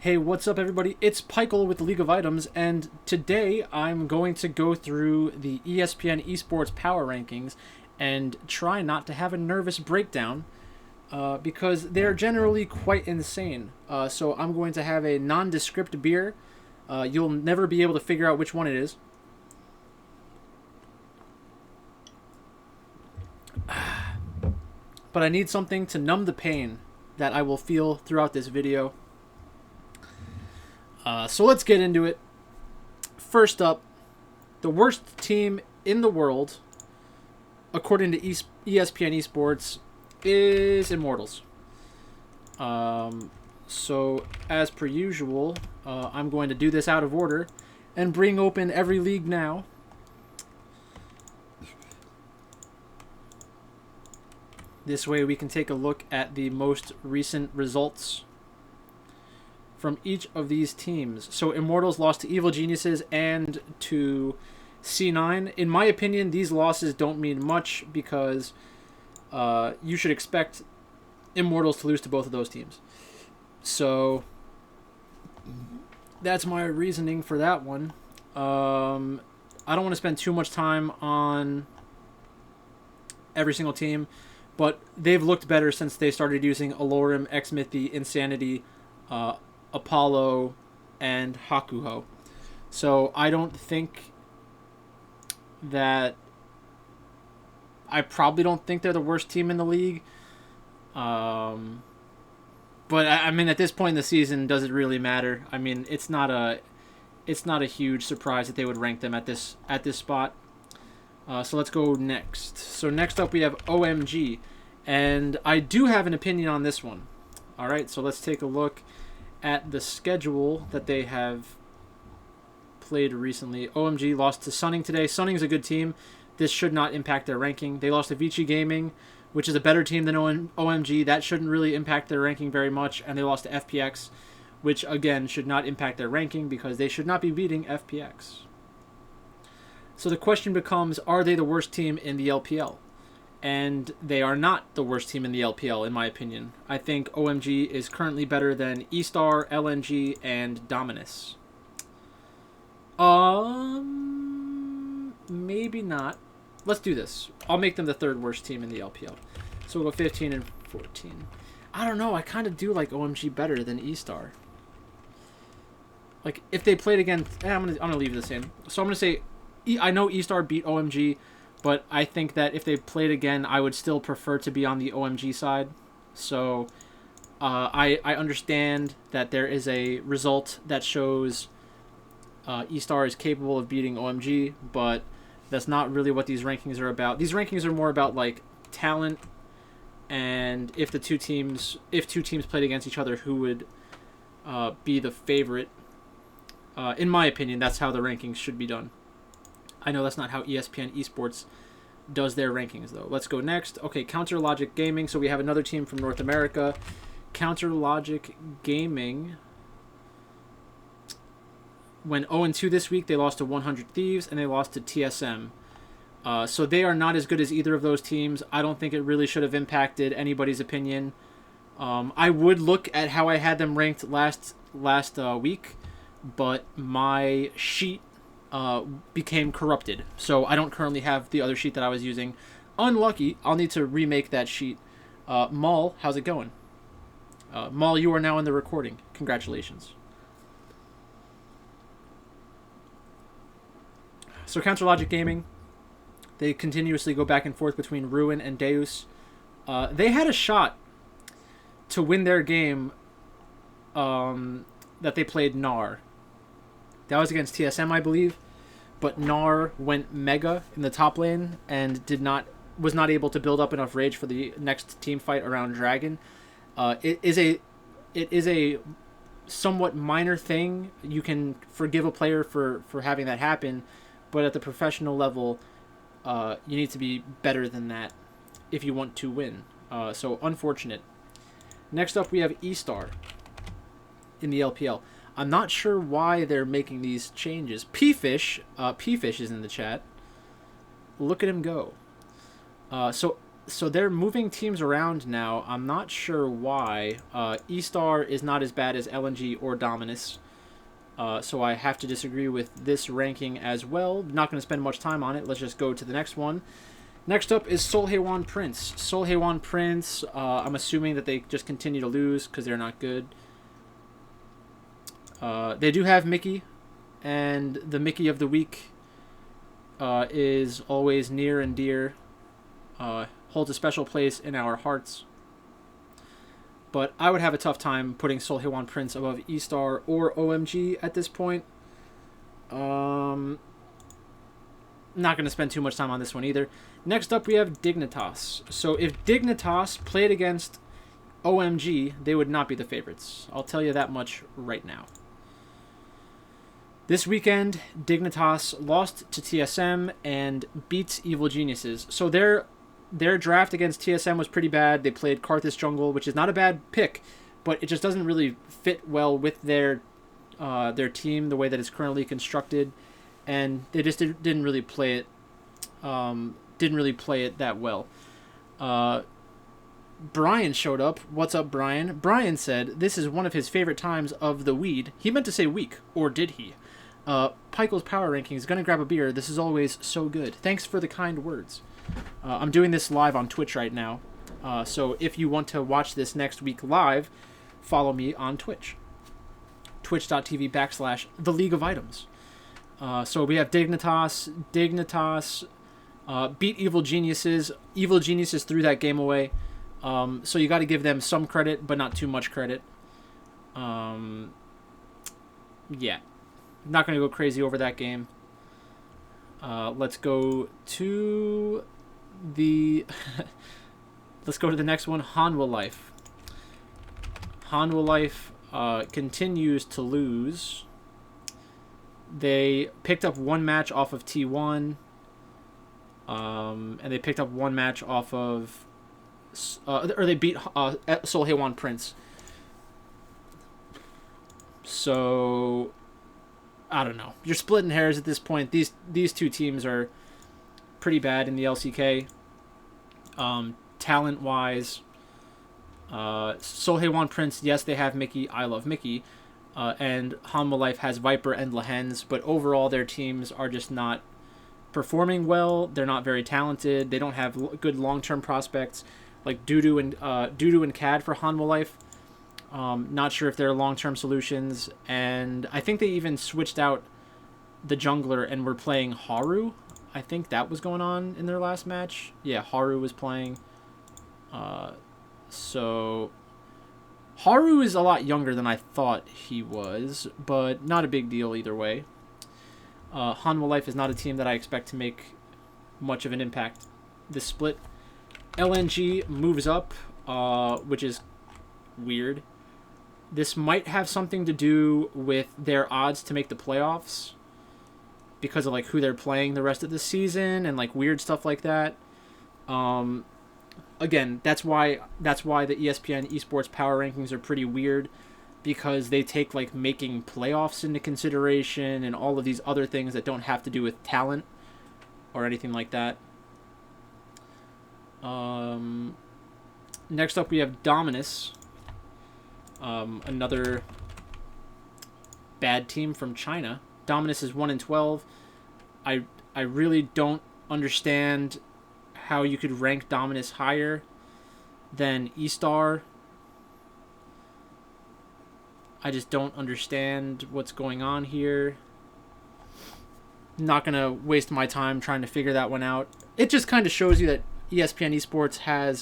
Hey, what's up, everybody? It's Pikel with the League of Items, and today I'm going to go through the ESPN Esports Power Rankings and try not to have a nervous breakdown because they're generally quite insane. So I'm going to have a nondescript beer. You'll never be able to figure out which one it is. But I need something to numb the pain that I will feel throughout this video. So let's get into it. First up, the worst team in the world, according to ESPN Esports, is Immortals. So as per usual, I'm going to do this out of order and bring open every league now. This way we can take a look at the most recent results from each of these teams. So Immortals lost to Evil Geniuses and to C9. In my opinion, these losses don't mean much because you should expect Immortals to lose to both of those teams. So that's my reasoning for that one. I don't want to spend too much time on every single team, but they've looked better since they started using Alorum, Xmithy, Insanity, Apollo, and Hakuho. So I don't think that... I probably don't think they're the worst team in the league. But I mean, at this point in the season, does it really matter? I mean, it's not a huge surprise that they would rank them at this spot. So let's go next. So next up we have OMG, and I do have an opinion on this one. All right, so let's take a look at the schedule that they have played recently. OMG lost to Sunning today. Sunning's a good team. This should not impact their ranking. They lost to Vici Gaming, which is a better team than OMG. That shouldn't really impact their ranking very much. And they lost to FPX, which again should not impact their ranking because they should not be beating FPX. So the question becomes, are they the worst team in the LPL? And they are not the worst team in the LPL, in my opinion. I think OMG is currently better than E-Star, LNG, and Dominus. Maybe not. Let's do this. I'll make them the third worst team in the LPL. So we'll go 15 and 14. I don't know. I kind of do like OMG better than E-Star. Like, if they played again... I'm gonna leave it the same. So I'm going to say... I know E-Star beat OMG, but I think that if they played again, I would still prefer to be on the OMG side. So I understand that there is a result that shows E-Star is capable of beating OMG, but that's not really what these rankings are about. These rankings are more about like talent and if two teams played against each other, who would be the favorite. In my opinion, that's how the rankings should be done. I know that's not how ESPN Esports does their rankings, though. Let's go next. Okay, Counter Logic Gaming. So we have another team from North America. Counter Logic Gaming went 0-2 this week. They lost to 100 Thieves, and they lost to TSM. So they are not as good as either of those teams. I don't think it really should have impacted anybody's opinion. I would look at how I had them ranked last week, but my sheet became corrupted, so I don't currently have the other sheet that I was using. Unlucky. I'll need to remake that sheet. Maul, how's it going? Maul, you are now in the recording. Congratulations. So Counter Logic Gaming, they continuously go back and forth between Ruin and Deus. They had a shot to win their game that they played Gnar. That was against TSM, I believe. But Gnar went mega in the top lane and was not able to build up enough rage for the next team fight around Dragon. It is a somewhat minor thing. You can forgive a player for having that happen, but at the professional level, you need to be better than that if you want to win. So unfortunate. Next up, we have E-Star in the LPL. I'm not sure why they're making these changes. P-Fish is in the chat. Look at him go. So So they're moving teams around now. I'm not sure why. E-Star is not as bad as LNG or Dominus. So I have to disagree with this ranking as well. Not going to spend much time on it. Let's just go to the next one. Next up is Seoul Haewon Prince. Seoul Haewon Prince, I'm assuming that they just continue to lose because they're not good. They do have Mickey, and the Mickey of the week is always near and dear. Holds a special place in our hearts. But I would have a tough time putting Seoul Haewon Prince above E-Star or OMG at this point. Not going to spend too much time on this one either. Next up, we have Dignitas. So if Dignitas played against OMG, they would not be the favorites. I'll tell you that much right now. This weekend, Dignitas lost to TSM and beats Evil Geniuses. So their draft against TSM was pretty bad. They played Karthus Jungle, which is not a bad pick, but it just doesn't really fit well with their team, the way that it's currently constructed. And they just didn't really play it. Didn't really play it that well. Brian showed up. What's up, Brian? Brian said this is one of his favorite times of the weed. He meant to say week, or did he? Pikel's Power Rankings. Gonna grab a beer. This is always so good. Thanks for the kind words. I'm doing this live on Twitch right now. So if you want to watch this next week live, follow me on Twitch. Twitch.tv/The League of Items. So we have Dignitas. Dignitas beat Evil Geniuses. Evil Geniuses threw that game away. So you got to give them some credit, but not too much credit. Yeah. Not going to go crazy over that game. Let's go to the... Let's go to the next one, Hanwha Life. Hanwha Life continues to lose. They picked up one match off of T1. And they picked up one match off of... or they beat Seoul Haewon Prince. So... I don't know. You're splitting hairs at this point. These two teams are pretty bad in the LCK. Talent-wise, Seoul Haewon Prince, yes, they have Mickey. I love Mickey. And Hanwha Life has Viper and Lehens, but overall their teams are just not performing well. They're not very talented. They don't have good long-term prospects like Dudu and Cad for Hanwha Life. Not sure if they're long-term solutions, and I think they even switched out the jungler and were playing Haru. I think that was going on in their last match. Yeah, Haru was playing. So Haru is a lot younger than I thought he was, but not a big deal either way. Hanwha Life is not a team that I expect to make much of an impact this split. LNG moves up, which is weird. This might have something to do with their odds to make the playoffs because of like who they're playing the rest of the season and like weird stuff like that. Again, that's why the ESPN Esports Power Rankings are pretty weird, because they take like making playoffs into consideration and all of these other things that don't have to do with talent or anything like that. Next up we have Dominus. Another bad team from China. Dominus is 1-12. I really don't understand how you could rank Dominus higher than E-Star. I just don't understand what's going on here. Not gonna waste my time trying to figure that one out. It just kind of shows you that ESPN Esports has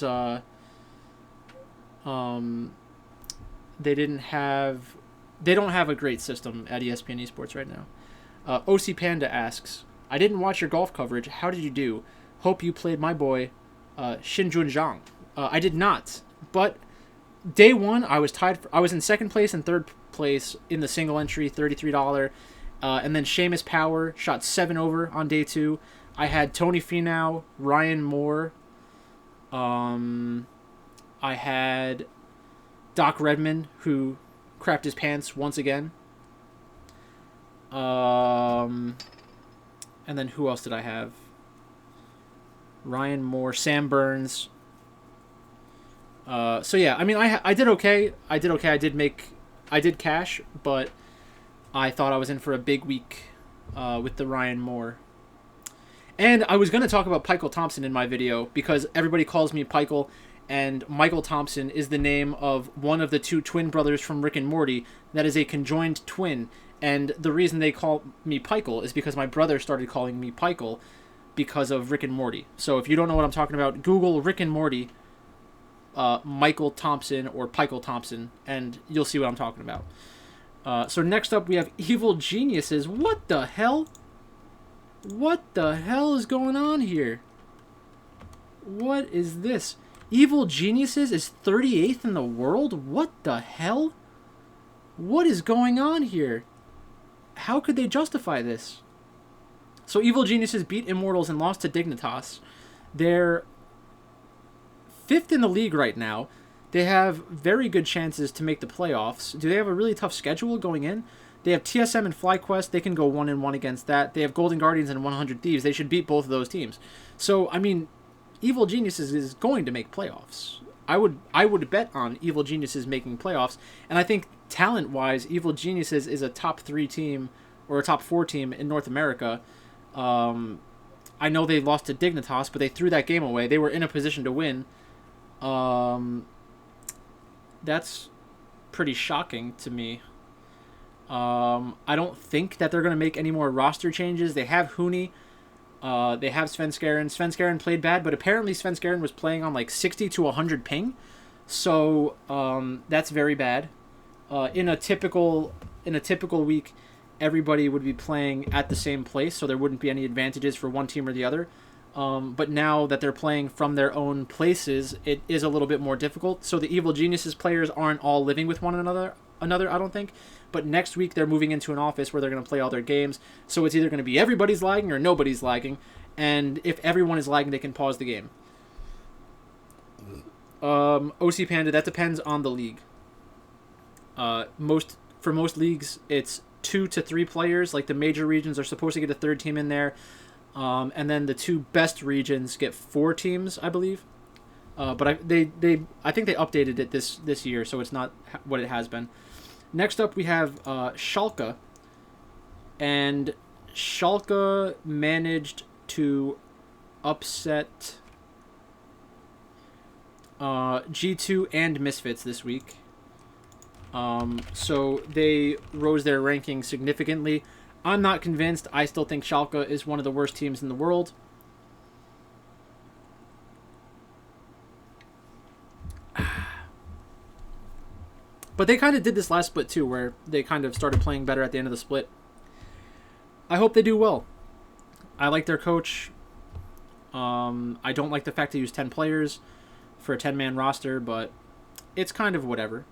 they don't have a great system at ESPN Esports right now. OC Panda asks, I didn't watch your golf coverage. How did you do? Hope you played my boy, Xinjun Zhang. I did not, but day one I was I was in second place and third place in the single entry, $33. And then Seamus Power shot 7 over on day 2. I had Tony Finau, Ryan Moore. I had Doc Redman, who crapped his pants once again. And then who else did I have? Ryan Moore, Sam Burns, So yeah, I mean, I did okay. I did okay. I did cash, but I thought I was in for a big week with the Ryan Moore. And I was going to talk about Michael Thompson in my video because everybody calls me Michael, and Michael Thompson is the name of one of the two twin brothers from Rick and Morty that is a conjoined twin. And the reason they call me Michael is because my brother started calling me Michael because of Rick and Morty. So if you don't know what I'm talking about, Google Rick and Morty, Michael Thompson or Michael Thompson, and you'll see what I'm talking about. So next up we have Evil Geniuses. What the hell? What the hell is going on here? What is this? Evil Geniuses is 38th in the world? What the hell? What is going on here? How could they justify this? So Evil Geniuses beat Immortals and lost to Dignitas. They're 5th in the league right now. They have very good chances to make the playoffs. Do they have a really tough schedule going in? They have TSM and FlyQuest. They can go 1-1 against that. They have Golden Guardians and 100 Thieves. They should beat both of those teams. So, I mean, Evil Geniuses is going to make playoffs. I would bet on Evil Geniuses making playoffs. And I think talent-wise, Evil Geniuses is a top 3 team or a top 4 team in North America. I know they lost to Dignitas, but they threw that game away. They were in a position to win. That's pretty shocking to me. I don't think that they're going to make any more roster changes. They have Hooney. They have Svenskeren. Svenskeren played bad, but apparently Svenskeren was playing on like 60 to 100 ping. So that's very bad. In a typical week, everybody would be playing at the same place, so there wouldn't be any advantages for one team or the other. But now that they're playing from their own places, it is a little bit more difficult. So the Evil Geniuses players aren't all living with one another, I don't think. But next week they're moving into an office where they're going to play all their games. So it's either going to be everybody's lagging or nobody's lagging. And if everyone is lagging, they can pause the game. OC Panda, that depends on the league. For most leagues, it's 2 to 3 players. Like the major regions are supposed to get a third team in there. And then the 2 best regions get 4 teams, I believe. But I think they updated it this year, so it's not what it has been. Next up, we have Schalke, and Schalke managed to upset G2 and Misfits this week. So they rose their ranking significantly. I'm not convinced. I still think Schalke is one of the worst teams in the world. But they kind of did this last split too, where they kind of started playing better at the end of the split. I hope they do well. I like their coach. I don't like the fact they use 10 players for a 10-man roster, but it's kind of whatever.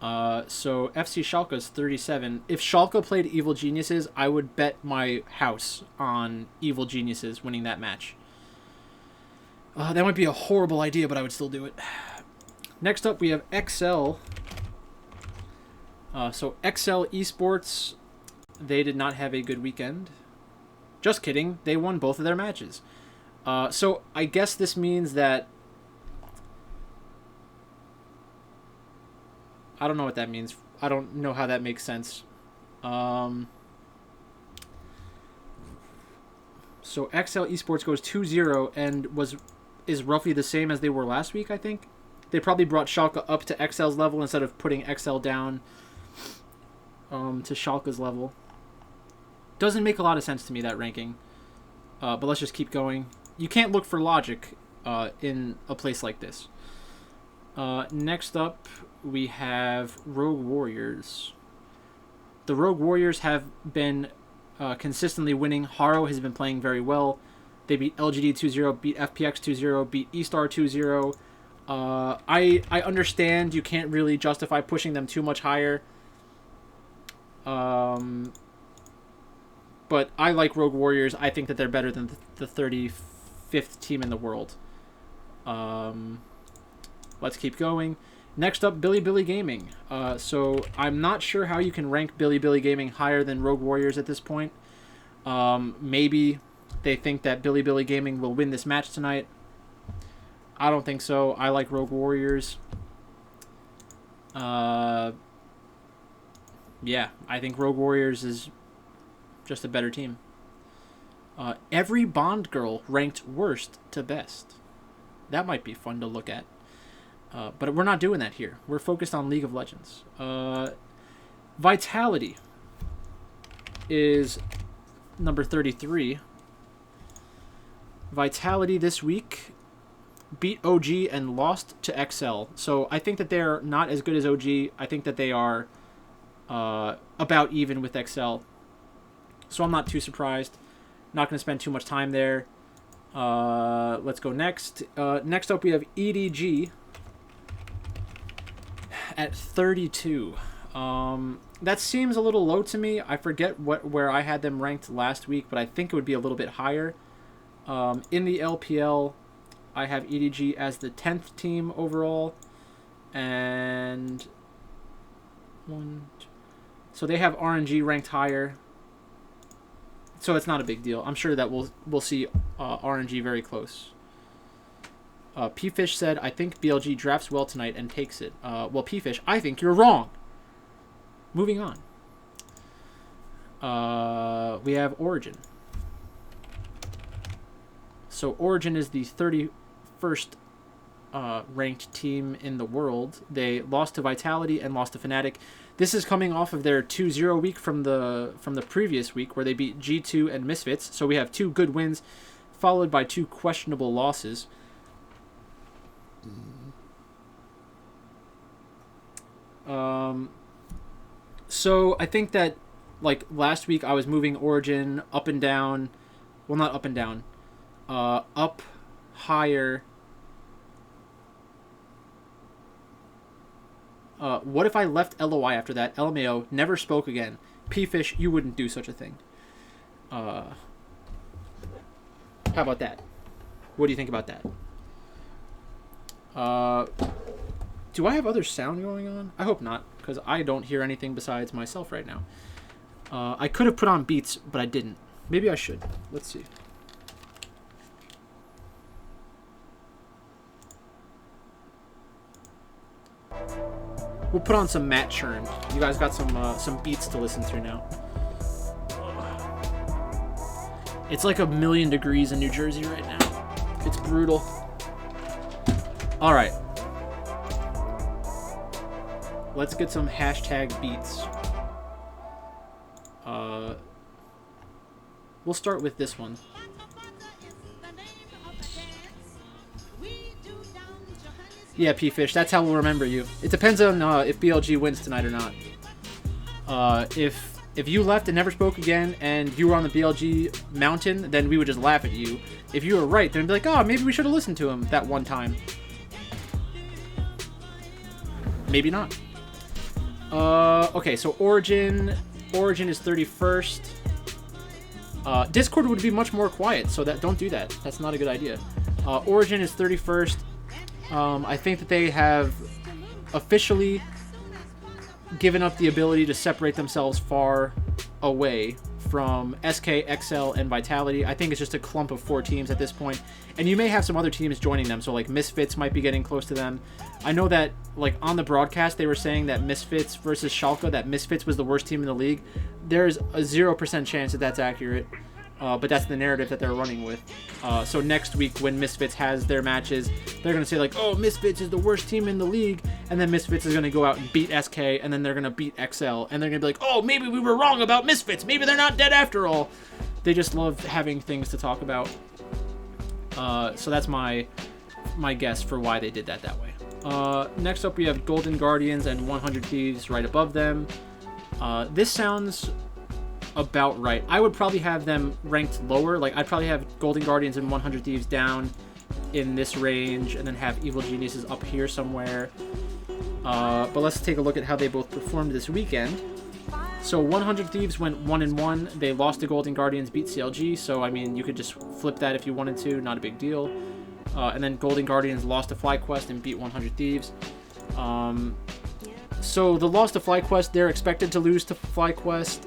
So FC Schalke is 37. If Schalke played Evil Geniuses, I would bet my house on Evil Geniuses winning that match. That might be a horrible idea, but I would still do it. Next up, we have XL. So XL Esports, they did not have a good weekend. Just kidding. They won both of their matches. So I guess this means that... I don't know what that means. I don't know how that makes sense. So XL Esports goes 2-0 and is roughly the same as they were last week, I think. They probably brought Schalke up to XL's level instead of putting XL down to Schalke's level. Doesn't make a lot of sense to me, that ranking. But let's just keep going. You can't look for logic in a place like this. Next up, we have Rogue Warriors. The Rogue Warriors have been consistently winning. Haro has been playing very well. They beat LGD 2-0, beat FPX 2-0, beat eStar 2-0. I understand you can't really justify pushing them too much higher. But I like Rogue Warriors. I think that they're better than the 35th team in the world. Let's keep going. Next up, Billy Gaming. So I'm not sure how you can rank Billy Gaming higher than Rogue Warriors at this point. Maybe they think that Billy Gaming will win this match tonight. I don't think so. I like Rogue Warriors. Yeah, I think Rogue Warriors is just a better team. Every Bond girl ranked worst to best. That might be fun to look at. But we're not doing that here. We're focused on League of Legends. Vitality is number 33. Vitality this week beat OG and lost to XL. So I think that they're not as good as OG. I think that they are about even with XL. So I'm not too surprised. Not going to spend too much time there. Let's go next. Next up we have EDG at 32. That seems a little low to me. I forget where I had them ranked last week, but I think it would be a little bit higher. In the LPL, I have EDG as the 10th team overall, and so they have RNG ranked higher. So it's not a big deal. I'm sure that we'll see RNG very close. P-Fish said, I think BLG drafts well tonight and takes it. Well, P-Fish, I think you're wrong. Moving on. We have Origin. So Origin is the 31st ranked team in the world. They lost to Vitality and lost to Fnatic. This is coming off of their 2-0 week from the previous week where they beat G2 and Misfits. So we have 2 good wins followed by 2 questionable losses. So I think that like last week I was moving Origin up and down. Well, not up and down. Up, higher. What if I left LOI after that? LMAO never spoke again. P-Fish, you wouldn't do such a thing. How about that? What do you think about that? Do I have other sound going on? I hope not, because I don't hear anything besides myself right now. I could have put on beats, but I didn't. Maybe I should. Let's see. We'll put on some Matt Churn. You guys got some beats to listen to now. It's like 1,000,000 degrees in New Jersey right now. It's brutal. All right. Let's get some hashtag beats. We'll start with this one. Yeah, P-Fish, that's how we'll remember you. It depends on if BLG wins tonight or not. If you left and never spoke again and you were on the BLG mountain, then we would just laugh at you. If you were right, then we'd be like, oh, maybe we should have listened to him that one time. Maybe not. Okay, so Origin is 31st. Discord would be much more quiet, so don't do that. That's not a good idea. Origin is 31st. I think that they have officially given up the ability to separate themselves far away from SK, XL, and Vitality. I think it's just a clump of 4 teams at this point. And you may have some other teams joining them, so like Misfits might be getting close to them. I know that like on the broadcast they were saying that Misfits versus Schalke, that Misfits was the worst team in the league. There's a 0% chance that that's accurate. But that's the narrative that they're running with. So next week when Misfits has their matches, they're going to say like, oh, Misfits is the worst team in the league. And then Misfits is going to go out and beat SK, and then they're going to beat XL. And they're going to be like, oh, maybe we were wrong about Misfits. Maybe they're not dead after all. They just love having things to talk about. So that's my guess for why they did that way. Next up we have Golden Guardians and 100 Thieves right above them. This sounds about right. I would probably have them ranked lower. Like I'd probably have Golden Guardians and 100 Thieves down in this range, and then have Evil Geniuses up here somewhere. But let's take a look at how they both performed this weekend. So 100 Thieves went 1-1. They lost to Golden Guardians, beat CLG. So I mean, you could just flip that if you wanted to. Not a big deal. And then Golden Guardians lost to FlyQuest and beat 100 Thieves. So the loss to FlyQuest, they're expected to lose to FlyQuest.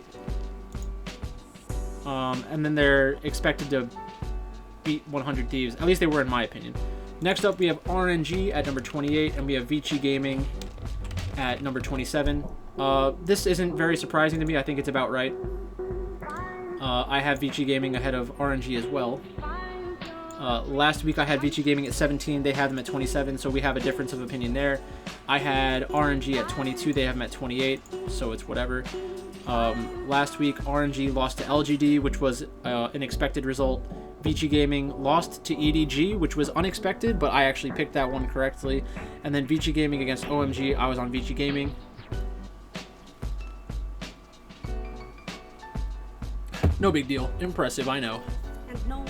And then they're expected to beat 100 Thieves. At least they were, in my opinion. Next up, we have RNG at number 28, and we have Vici Gaming at number 27. This isn't very surprising to me. I think it's about right. I have Vici Gaming ahead of RNG as well. Last week I had Vici Gaming at 17. They have them at 27, so we have a difference of opinion there. I had RNG at 22. They have them at 28, so it's whatever. Last week, RNG lost to LGD, which was an expected result. Vici Gaming lost to EDG, which was unexpected, but I actually picked that one correctly. And then Vici Gaming against OMG, I was on Vici Gaming. No big deal. Impressive, I know. And no one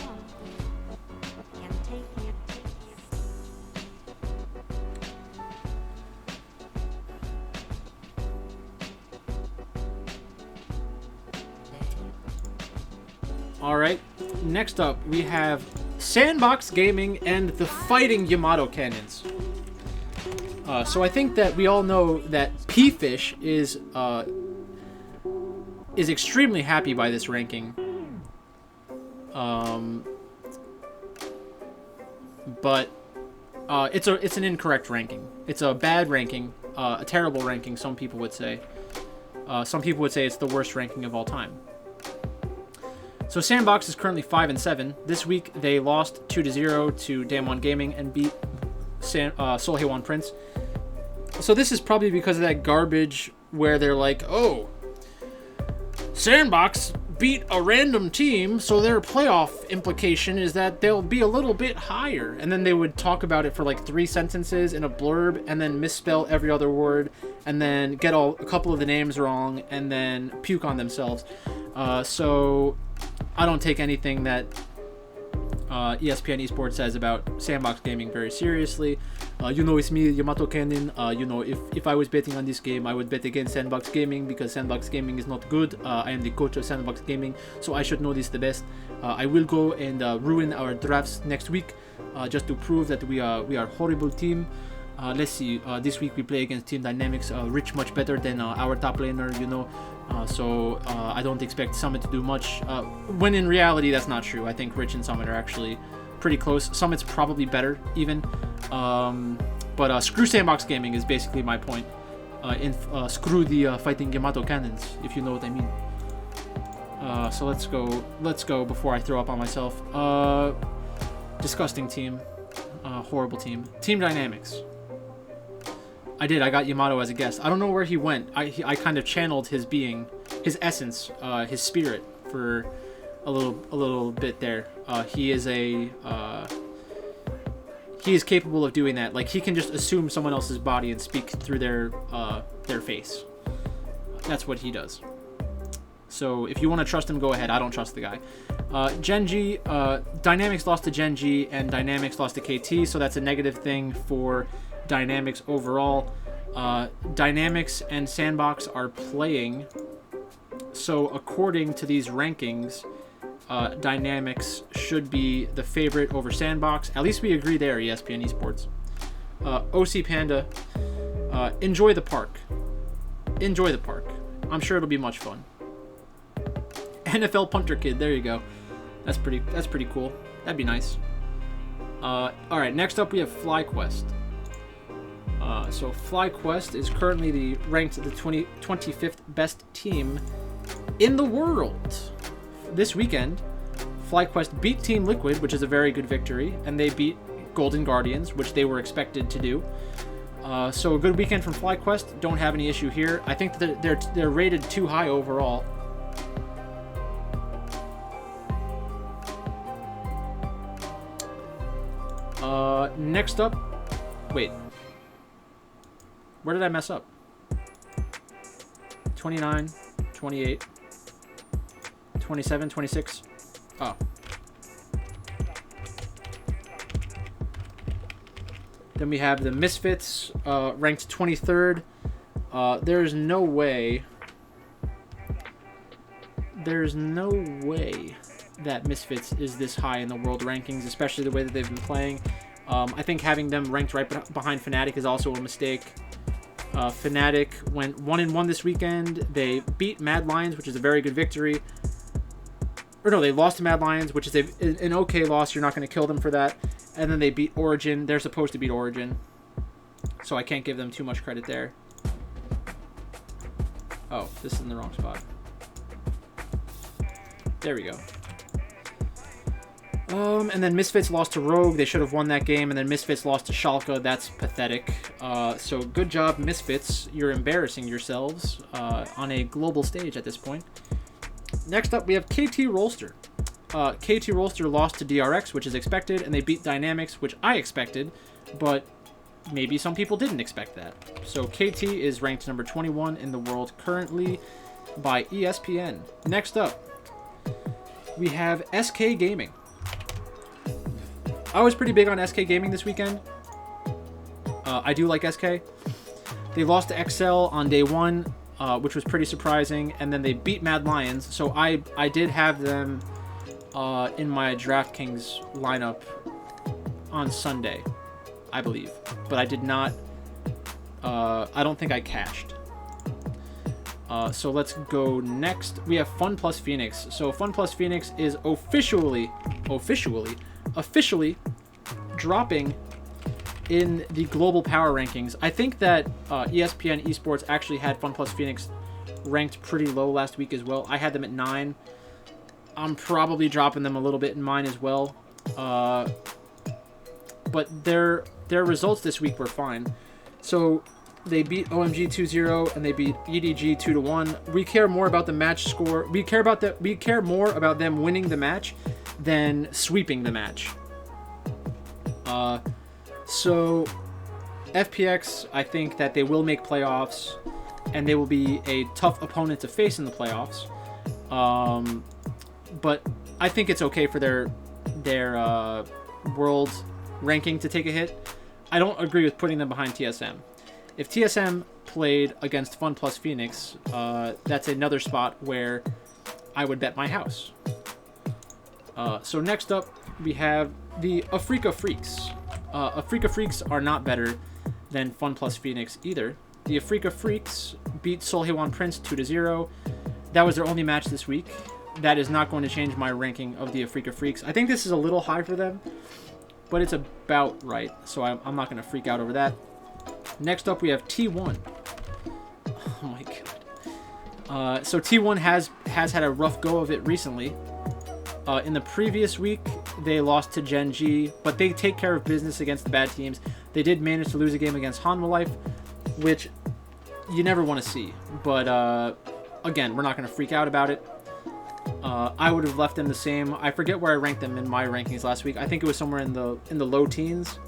can take it. Alright, next up we have Sandbox Gaming and the Fighting Yamato Cannons. So I think that we all know that P-Fish is extremely happy by this ranking. But it's an incorrect ranking. It's a bad ranking, a terrible ranking, some people would say. Some people would say it's the worst ranking of all time. So Sandbox is currently 5-7. This week they lost 2-0 to Damwon Gaming and beat Seoul Haewon Prince. So this is probably because of that garbage where they're like, oh, Sandbox beat a random team, so their playoff implication is that they'll be a little bit higher. And then they would talk about it for like 3 sentences in a blurb and then misspell every other word and then get a couple of the names wrong and then puke on themselves. So I don't take anything that ESPN Esports says about Sandbox Gaming very seriously. It's me, Yamato Cannon. If I was betting on this game, I would bet against Sandbox Gaming because Sandbox Gaming is not good. I am the coach of Sandbox Gaming, so I should know this the best. I will go and ruin our drafts next week just to prove that we are a horrible team. Let's see. This week we play against Team Dynamics. Rich much better than our top laner, so I don't expect Summit to do much. When in reality, that's not true. I think Rich and Summit are actually pretty close. Summit's probably better, even. But screw Sandbox Gaming is basically my point. Screw the Fighting Yamato Cannons, if you know what I mean. So let's go before I throw up on myself. Disgusting team. Horrible team. Team Dynamics. I got Yamato as a guest. I don't know where he went. I kind of channeled his being, his essence, his spirit for a little bit there. He is capable of doing that. Like, he can just assume someone else's body and speak through their face. That's what he does. So if you want to trust him, go ahead. I don't trust the guy. Genji, Dynamics lost to Genji and Dynamics lost to KT, so that's a negative thing for Dynamics overall. Dynamics and Sandbox are playing, so according to these rankings, Dynamics should be the favorite over Sandbox. At least we agree there, ESPN Esports. OC Panda, enjoy the park. Enjoy the park. I'm sure it'll be much fun. NFL Punter Kid, there you go. That's pretty cool. That'd be nice. Alright, next up we have FlyQuest. So FlyQuest is currently ranked the 25th best team in the world. This weekend, FlyQuest beat Team Liquid, which is a very good victory, and they beat Golden Guardians, which they were expected to do. So a good weekend from FlyQuest. Don't have any issue here. I think that they're rated too high overall. Next up, wait, where did I mess up? 29, 28, 27, 26. Oh. Then we have the Misfits, ranked 23rd. There's no way that Misfits is this high in the world rankings, especially the way that they've been playing. I think having them ranked right behind Fnatic is also a mistake. Fnatic went 1-1 this weekend. They beat Mad Lions, which is a very good victory. Or no, they lost to Mad Lions, which is an okay loss. You're not going to kill them for that. And then they beat Origin. They're supposed to beat Origin, so I can't give them too much credit there. Oh, this is in the wrong spot. There we go. And then Misfits lost to Rogue. They should have won that game. And then Misfits lost to Schalke. That's pathetic. So good job, Misfits. You're embarrassing yourselves on a global stage at this point. Next up, we have KT Rolster. KT Rolster lost to DRX, which is expected, and they beat Dynamics, which I expected, but maybe some people didn't expect that. So KT is ranked number 21 in the world currently by ESPN. Next up, we have SK Gaming. I was pretty big on SK Gaming this weekend. I do like SK. They lost to XL on day one, which was pretty surprising, and then they beat Mad Lions. So I did have them in my DraftKings lineup on Sunday, I believe, but I did not. I don't think I cashed. So let's go next. We have Fun Plus Phoenix. So Fun Plus Phoenix is officially dropping in the global power rankings. I think that ESPN Esports actually had Fun Plus Phoenix ranked pretty low last week as well. I had them at 9. I'm probably dropping them a little bit in mine as well. But their results this week were fine. So they beat OMG 2-0 and they beat EDG 2-1. We care more about the match score. We care more about them winning the match than sweeping the match. So FPX, I think that they will make playoffs and they will be a tough opponent to face in the playoffs. But I think it's okay for their world ranking to take a hit. I don't agree with putting them behind TSM. If TSM played against Fun Plus Phoenix, that's another spot where I would bet my house. So next up, we have the Afrika Freaks. Afrika Freaks are not better than Fun Plus Phoenix either. The Afrika Freaks beat Seolhaewon Prince 2-0. That was their only match this week. That is not going to change my ranking of the Afrika Freaks. I think this is a little high for them, but it's about right, so I'm not going to freak out over that. Next up, we have T1. Oh my god. So T1 has had a rough go of it recently. In the previous week, they lost to Gen G, but they take care of business against the bad teams. They did manage to lose a game against Hanwha Life, which you never want to see. But again, we're not going to freak out about it. I would have left them the same. I forget where I ranked them in my rankings last week. I think it was somewhere in the low teens.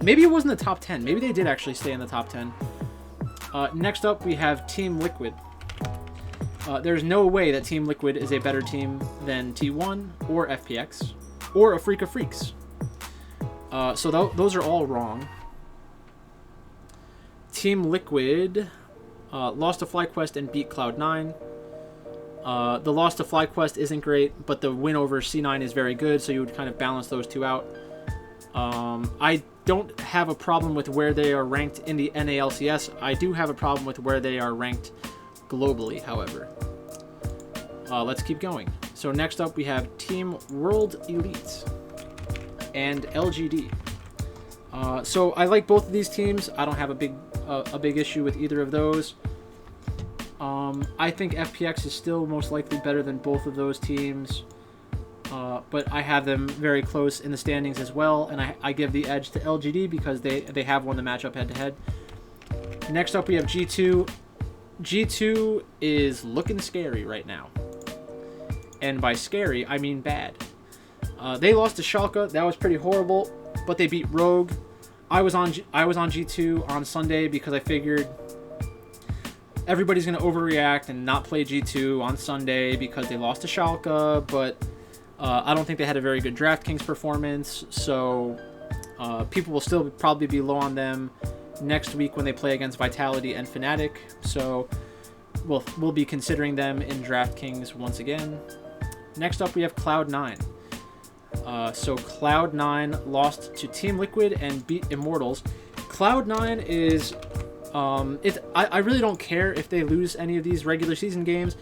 Maybe it wasn't the top 10. Maybe they did actually stay in the top 10. Next up, we have Team Liquid. There's no way that Team Liquid is a better team than T1 or FPX or Afrika Freaks. So those are all wrong. Team Liquid lost to FlyQuest and beat Cloud9. The loss to FlyQuest isn't great, but the win over C9 is very good, so you would kind of balance those two out. I don't have a problem with where they are ranked in the NALCS. I do have a problem with where they are ranked globally, however. Let's keep going. So next up, we have Team World Elite and LGD. So I like both of these teams. I don't have a big issue with either of those. I think FPX is still most likely better than both of those teams, but I have them very close in the standings as well, and I give the edge to LGD because they have won the matchup head-to-head. Next up, we have G2. G2 is looking scary right now, and by scary, I mean bad. They lost to Schalke. That was pretty horrible, but they beat Rogue. I was on G2 on Sunday because I figured everybody's going to overreact and not play G2 on Sunday because they lost to Schalke, but I don't think they had a very good DraftKings performance, so people will still probably be low on them next week when they play against Vitality and Fnatic, so we'll be considering them in DraftKings once again. Next up, we have Cloud9. So Cloud9 lost to Team Liquid and beat Immortals. Cloud9 is... I really don't care if they lose any of these regular season games.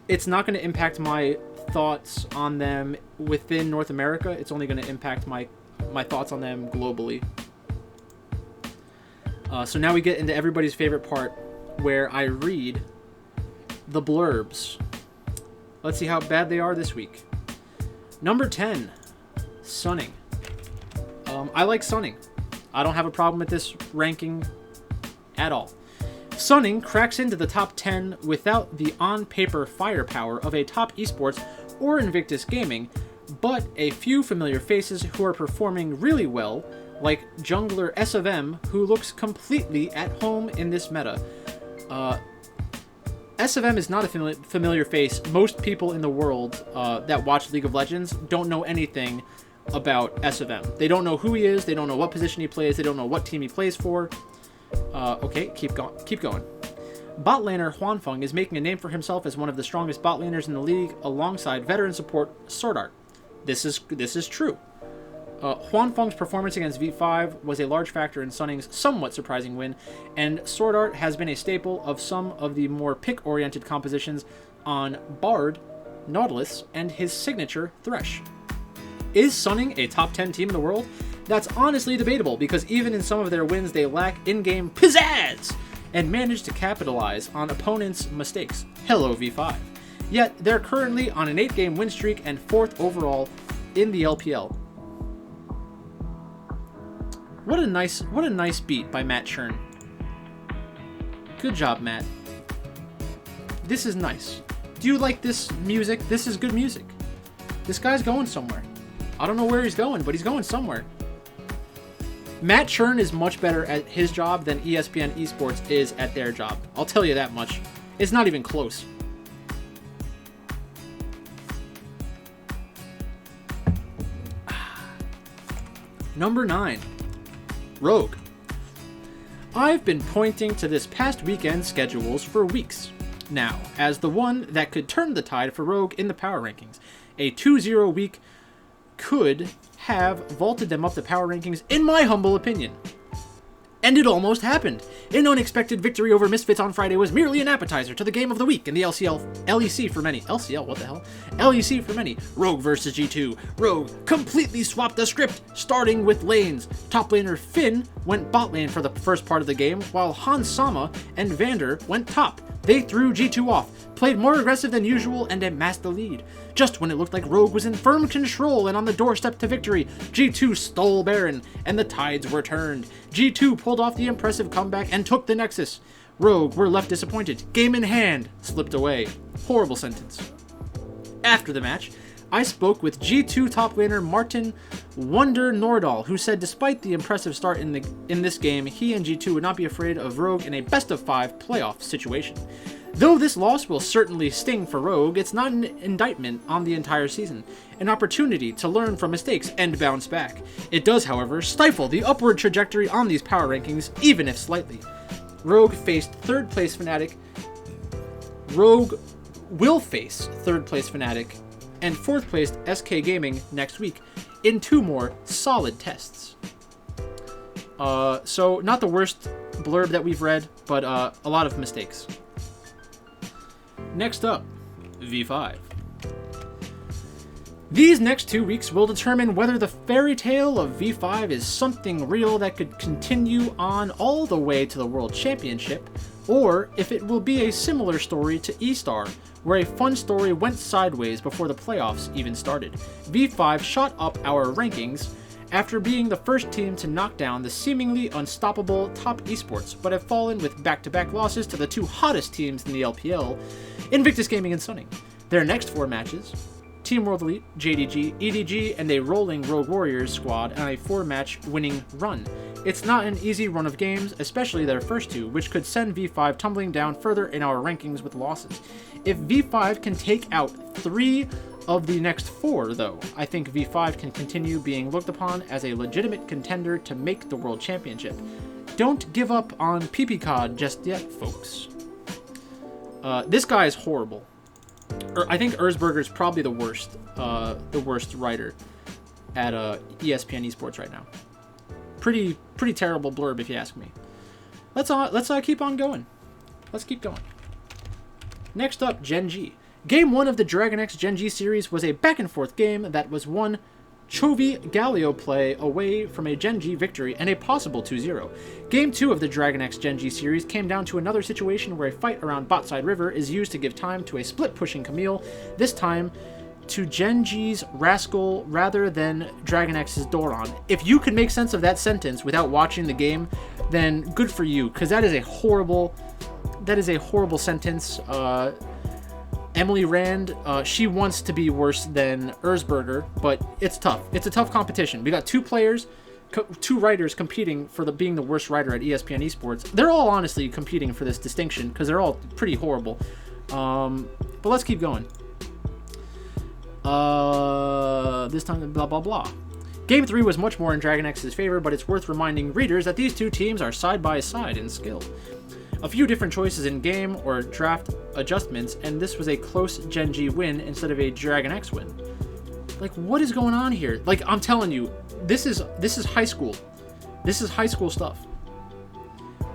It's not going to impact my thoughts on them within North America. It's only going to impact my my thoughts on them globally. So now we get into everybody's favorite part, where I read the blurbs. Let's see how bad they are this week. Number 10, Sunning. I like Sunning. I don't have a problem with this ranking at all. Sunning cracks into the top 10 without the on-paper firepower of a top esports or Invictus Gaming, but a few familiar faces who are performing really well, like jungler S of M, who looks completely at home in this meta. S of M is not a familiar face. Most people in the world that watch League of Legends don't know anything about S of M. They don't know who he is, they don't know what position he plays, they don't know what team he plays for. Okay, keep going. Bot laner Huanfeng is making a name for himself as one of the strongest bot laners in the league, alongside veteran support Sword Art. This is true. Huanfeng's performance against V5 was a large factor in Sunning's somewhat surprising win, and Sword Art has been a staple of some of the more pick-oriented compositions on Bard, Nautilus, and his signature Thresh. Is Sunning a top 10 team in the world? That's honestly debatable, because even in some of their wins they lack in-game pizzazz and manage to capitalize on opponents' mistakes. Hello V5. Yet they're currently on an 8-game win streak and 4th overall in the LPL. What a nice beat by Matt Churn. Good job, Matt. This is nice. Do you like this music? This is good music. This guy's going somewhere. I don't know where he's going, but he's going somewhere. Matt Churn is much better at his job than ESPN Esports is at their job. I'll tell you that much. It's not even close. Number 9. Rogue. I've been pointing to this past weekend schedules for weeks now as the one that could turn the tide for Rogue in the power rankings. A 2-0 week could have vaulted them up the power rankings, in my humble opinion. And it almost happened. An unexpected victory over Misfits on Friday was merely an appetizer to the game of the week in the LEC for many. LCL, what the hell? LEC for many. Rogue versus G2. Rogue completely swapped the script, starting with lanes. Top laner Finn went bot lane for the first part of the game, while Hans Sama and Vander went top. They threw G2 off, played more aggressive than usual, and amassed the lead. Just when it looked like Rogue was in firm control and on the doorstep to victory, G2 stole Baron, and the tides were turned. G2 pulled off the impressive comeback and took the Nexus. Rogue were left disappointed. Game in hand, slipped away. Horrible sentence. After the match, I spoke with G2 top laner Martin Wonder Nordahl, who said despite the impressive start in this game, he and G2 would not be afraid of Rogue in a best-of-5 playoff situation. Though this loss will certainly sting for Rogue, it's not an indictment on the entire season, an opportunity to learn from mistakes and bounce back. It does, however, stifle the upward trajectory on these power rankings, even if slightly. Rogue faced third place Fnatic. Rogue will face third place Fnatic and 4th placed SK Gaming next week in 2 more solid tests. So not the worst blurb that we've read, but a lot of mistakes. Next up, V5. These next 2 weeks will determine whether the fairy tale of V5 is something real that could continue on all the way to the World Championship, or if it will be a similar story to E-Star, where a fun story went sideways before the playoffs even started. V5 shot up our rankings after being the first team to knock down the seemingly unstoppable top esports, but have fallen with back-to-back losses to the 2 hottest teams in the LPL, Invictus Gaming and Sunning. Their next 4 matches, Team World Elite, JDG, EDG, and a rolling Rogue Warriors squad on a 4-match winning run. It's not an easy run of games, especially their first 2, which could send V5 tumbling down further in our rankings with losses. If V5 can take out 3 of the next 4, though, I think V5 can continue being looked upon as a legitimate contender to make the World Championship. Don't give up on PPCOD just yet, folks. This guy is horrible. I think Erzberger is probably the worst writer at ESPN Esports right now. Pretty terrible blurb if you ask me. Let's keep on going. Let's keep going. Next up, Gen G. Game 1 of the Dragon X Gen G series was a back-and-forth game that was won Chovy Galio play away from a Gen G victory and a possible 2-0. Game 2 of the Dragon X Gen G series came down to another situation where a fight around Botside River is used to give time to a split-pushing Camille, this time to Gen G's Rascal rather than Dragon X's Doron. If you could make sense of that sentence without watching the game, then good for you, because that is a horrible sentence. Emily Rand, she wants to be worse than Erzberger, but it's tough. It's a tough competition. We got two players, two writers competing for being the worst writer at ESPN Esports. They're all honestly competing for this distinction because they're all pretty horrible. But let's keep going. This time, blah, blah, blah. Game 3 was much more in Dragon X's favor, but it's worth reminding readers that these two teams are side by side in skill. A few different choices in game or draft adjustments, and this was a close Gen G win instead of a Dragon X win. Like, what is going on here? Like, I'm telling you, this is high school. This is high school stuff.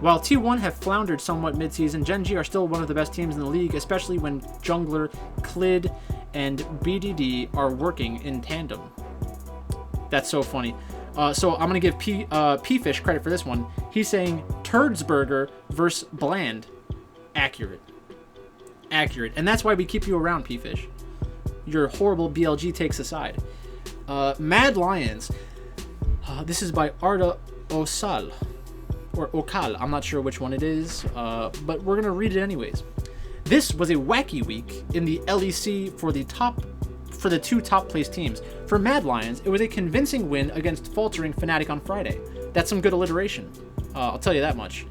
While T1 have floundered somewhat mid-season, Gen G are still one of the best teams in the league, especially when jungler Clid and BDD are working in tandem. That's so funny. So I'm going to give P-Fish credit for this one. He's saying Turdsburger versus Bland. Accurate. And that's why we keep you around, P-Fish. Your horrible BLG takes aside. Mad Lions. This is by Arda Osal. Or Okal. I'm not sure which one it is. But we're going to read it anyways. This was a wacky week in the LEC for the two top placed teams. For Mad Lions, it was a convincing win against faltering Fnatic on Friday. That's some good alliteration. I'll tell you that much.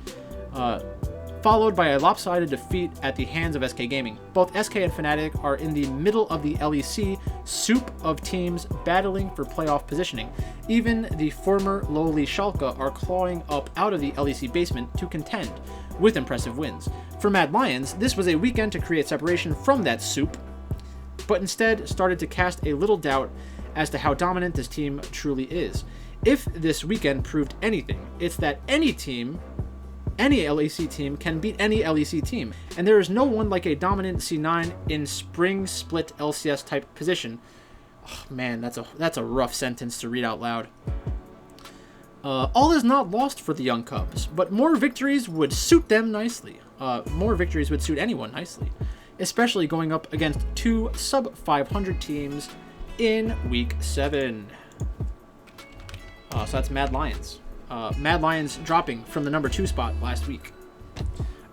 Followed by a lopsided defeat at the hands of SK Gaming. Both SK and Fnatic are in the middle of the LEC soup of teams battling for playoff positioning. Even the former lowly Schalke are clawing up out of the LEC basement to contend, with impressive wins. For Mad Lions, this was a weekend to create separation from that soup, but instead started to cast a little doubt as to how dominant this team truly is. If this weekend proved anything, it's that any LEC team can beat any LEC team, and there is no one like a dominant C9 in spring split LCS type position. Oh, man, that's a rough sentence to read out loud. All is not lost for the Young Cubs, but more victories would suit them nicely. More victories would suit anyone nicely, especially going up against two sub-500 teams in Week 7. So that's Mad Lions. Mad Lions dropping from the number 2 spot last week.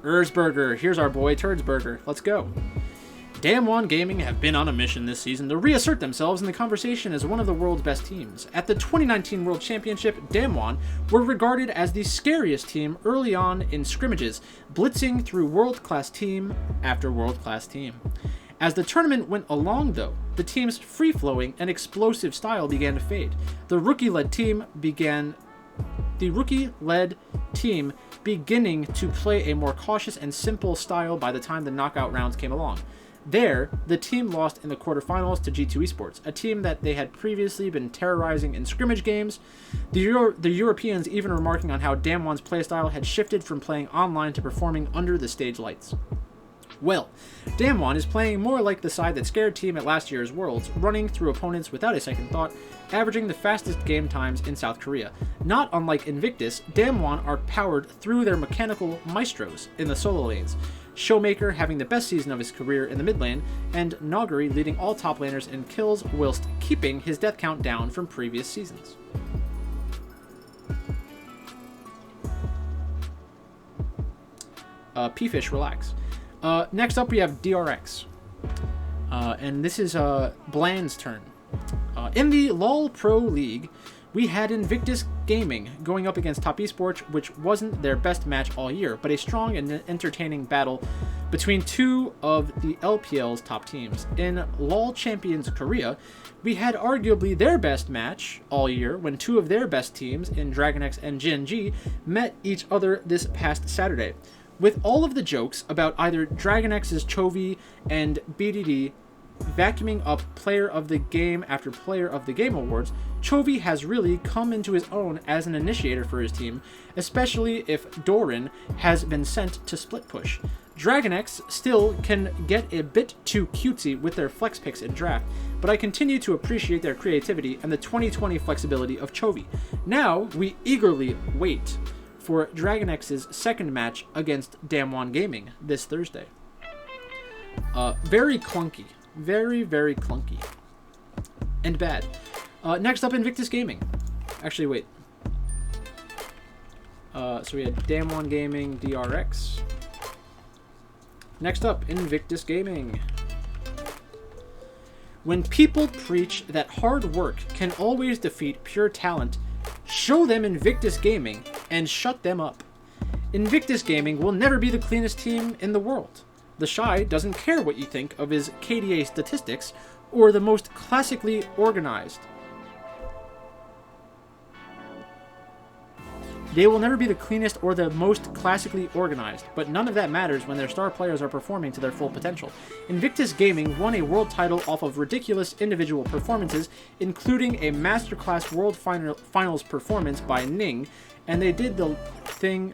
Erzberger, here's our boy Turdsburger. Let's go. Damwon Gaming have been on a mission this season to reassert themselves in the conversation as one of the world's best teams. At the 2019 World Championship, Damwon were regarded as the scariest team early on in scrimmages, blitzing through world-class team after world-class team. As the tournament went along, though, the team's free-flowing and explosive style began to fade. The rookie-led team beginning to play a more cautious and simple style by the time the knockout rounds came along. There, the team lost in the quarterfinals to G2 Esports, a team that they had previously been terrorizing in scrimmage games. The Europeans even remarking on how Damwon's playstyle had shifted from playing online to performing under the stage lights. Well, Damwon is playing more like the side that scared team at last year's Worlds, running through opponents without a second thought, averaging the fastest game times in South Korea. Not unlike Invictus, Damwon are powered through their mechanical maestros in the solo lanes, Showmaker having the best season of his career in the mid lane, and Noguri leading all top laners in kills whilst keeping his death count down from previous seasons. P-Fish, relax. Next up we have DRX. And this is Bland's turn. In the LoL Pro League, we had Invictus Gaming going up against Top Esports, which wasn't their best match all year, but a strong and entertaining battle between two of the LPL's top teams. In LoL Champions Korea, we had arguably their best match all year when two of their best teams in DragonX and Gen G met each other this past Saturday. With all of the jokes about either DragonX's Chovy and BDD vacuuming up Player of the Game after Player of the Game awards, Chovy has really come into his own as an initiator for his team, especially if Doran has been sent to split push. Dragonex still can get a bit too cutesy with their flex picks in draft, but I continue to appreciate their creativity and the 2020 flexibility of Chovy. Now, we eagerly wait for Dragonex's second match against Damwon Gaming this Thursday. Very clunky. Very, very clunky. And bad. Next up, Invictus Gaming. Actually, wait. So we had Damwon Gaming, DRX. Next up, Invictus Gaming. When people preach that hard work can always defeat pure talent, show them Invictus Gaming and shut them up. Invictus Gaming will never be the cleanest team in the world. The Shy doesn't care what you think of his KDA statistics or the most classically organized. They will never be the cleanest or the most classically organized, but none of that matters when their star players are performing to their full potential. Invictus Gaming won a world title off of ridiculous individual performances, including a masterclass world finals performance by Ning, and they did the thing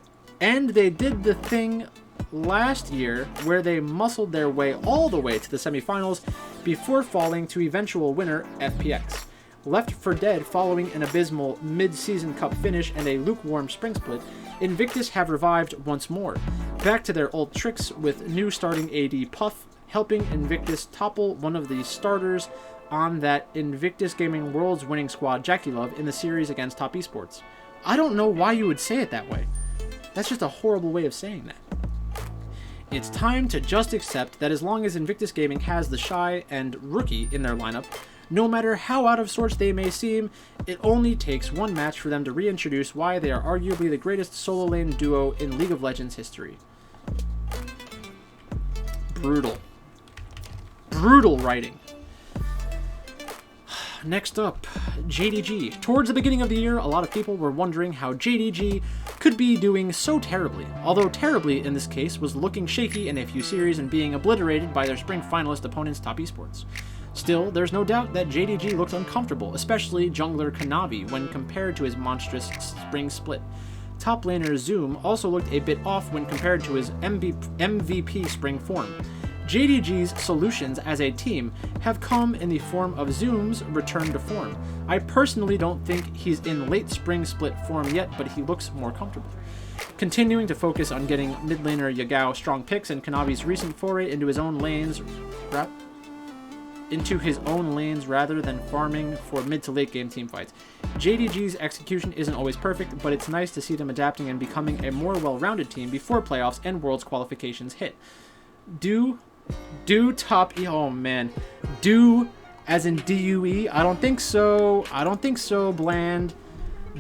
last year where they muscled their way all the way to the semifinals before falling to eventual winner FPX. Left for dead following an abysmal mid-season cup finish and a lukewarm spring split, Invictus have revived once more, back to their old tricks with new starting AD Puff, helping Invictus topple one of the starters on that Invictus Gaming World's winning squad, Jackie Love, in the series against Top Esports. I don't know why you would say it that way. That's just a horrible way of saying that. It's time to just accept that as long as Invictus Gaming has the Shy and Rookie in their lineup, no matter how out of sorts they may seem, it only takes one match for them to reintroduce why they are arguably the greatest solo lane duo in League of Legends history. Brutal. Brutal writing. Next up, JDG. Towards the beginning of the year, a lot of people were wondering how JDG could be doing so terribly, although terribly in this case was looking shaky in a few series and being obliterated by their spring finalist opponents Top Esports. Still, there's no doubt that JDG looked uncomfortable, especially jungler Kanavi when compared to his monstrous spring split. Top laner Zoom also looked a bit off when compared to his MVP spring form. JDG's solutions as a team have come in the form of Zoom's return to form. I personally don't think he's in late spring split form yet, but he looks more comfortable. Continuing to focus on getting mid laner Yagao strong picks and Kanavi's recent foray into his own lanes rather than farming for mid to late game team fights. JDG's execution isn't always perfect, but it's nice to see them adapting and becoming a more well-rounded team before playoffs and Worlds qualifications hit. Do as in DUE? I don't think so, Bland.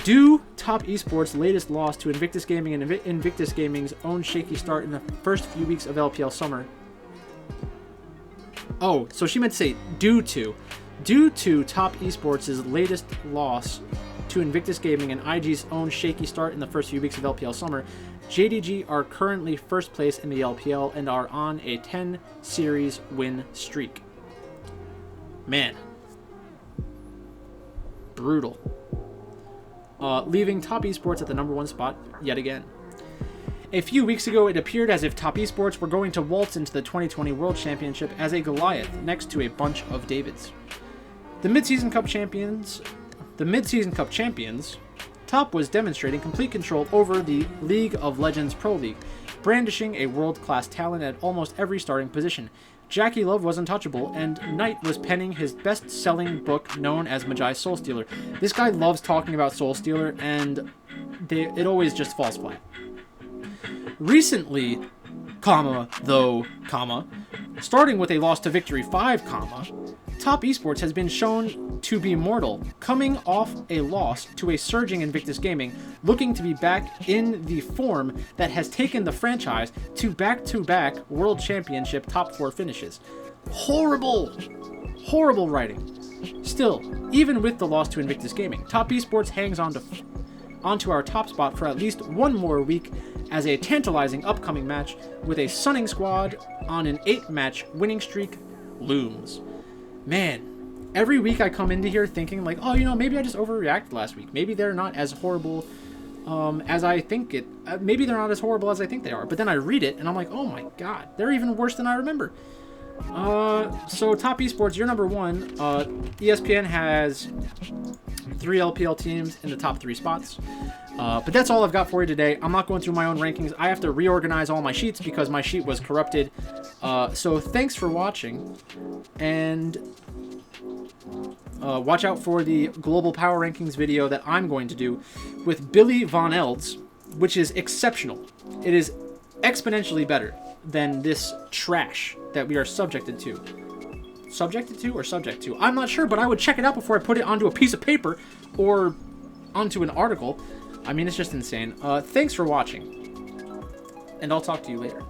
Do Top Esports' latest loss to Invictus Gaming and Invictus Gaming's own shaky start in the first few weeks of LPL summer. Oh, so she meant to say due to Top Esports' latest loss to Invictus Gaming and IG's own shaky start in the first few weeks of LPL summer, JDG are currently first place in the LPL and are on a 10 series win streak. Man. Brutal. Leaving Top Esports at the number 1 spot yet again. A few weeks ago, it appeared as if Top Esports were going to waltz into the 2020 World Championship as a Goliath next to a bunch of Davids. The Mid-Season Cup champions, Top was demonstrating complete control over the League of Legends Pro League, brandishing a world-class talent at almost every starting position. Jackie Love was untouchable, and Knight was penning his best-selling book known as Magi Soul Stealer. This guy loves talking about Soul Stealer, and it always just falls flat. Recently, starting with a loss to Victory 5, Top Esports has been shown to be mortal, coming off a loss to a surging Invictus Gaming, looking to be back in the form that has taken the franchise to back-to-back World Championship top 4 finishes. Horrible writing. Still, even with the loss to Invictus Gaming, Top Esports hangs onto our top spot for at least one more week as a tantalizing upcoming match with a Sunning squad on an 8-match winning streak looms. Man, every week I come into here thinking like, oh, maybe I just overreacted last week. Maybe they're not as horrible as I think it. Maybe they're not as horrible as I think they are. But then I read it and I'm like, oh my god, they're even worse than I remember. So top esports, you're number one. ESPN has 3 LPL teams in the top 3 spots. But that's all I've got for you today. I'm not going through my own rankings. I have to reorganize all my sheets because my sheet was corrupted. So thanks for watching, and watch out for the global power rankings video that I'm going to do with Billy Von Elds, which is exceptional. It is exponentially better than this trash that we are subjected to. Subjected to or subject to? I'm not sure, but I would check it out before I put it onto a piece of paper or onto an article. I mean, it's just insane. Thanks for watching, and I'll talk to you later.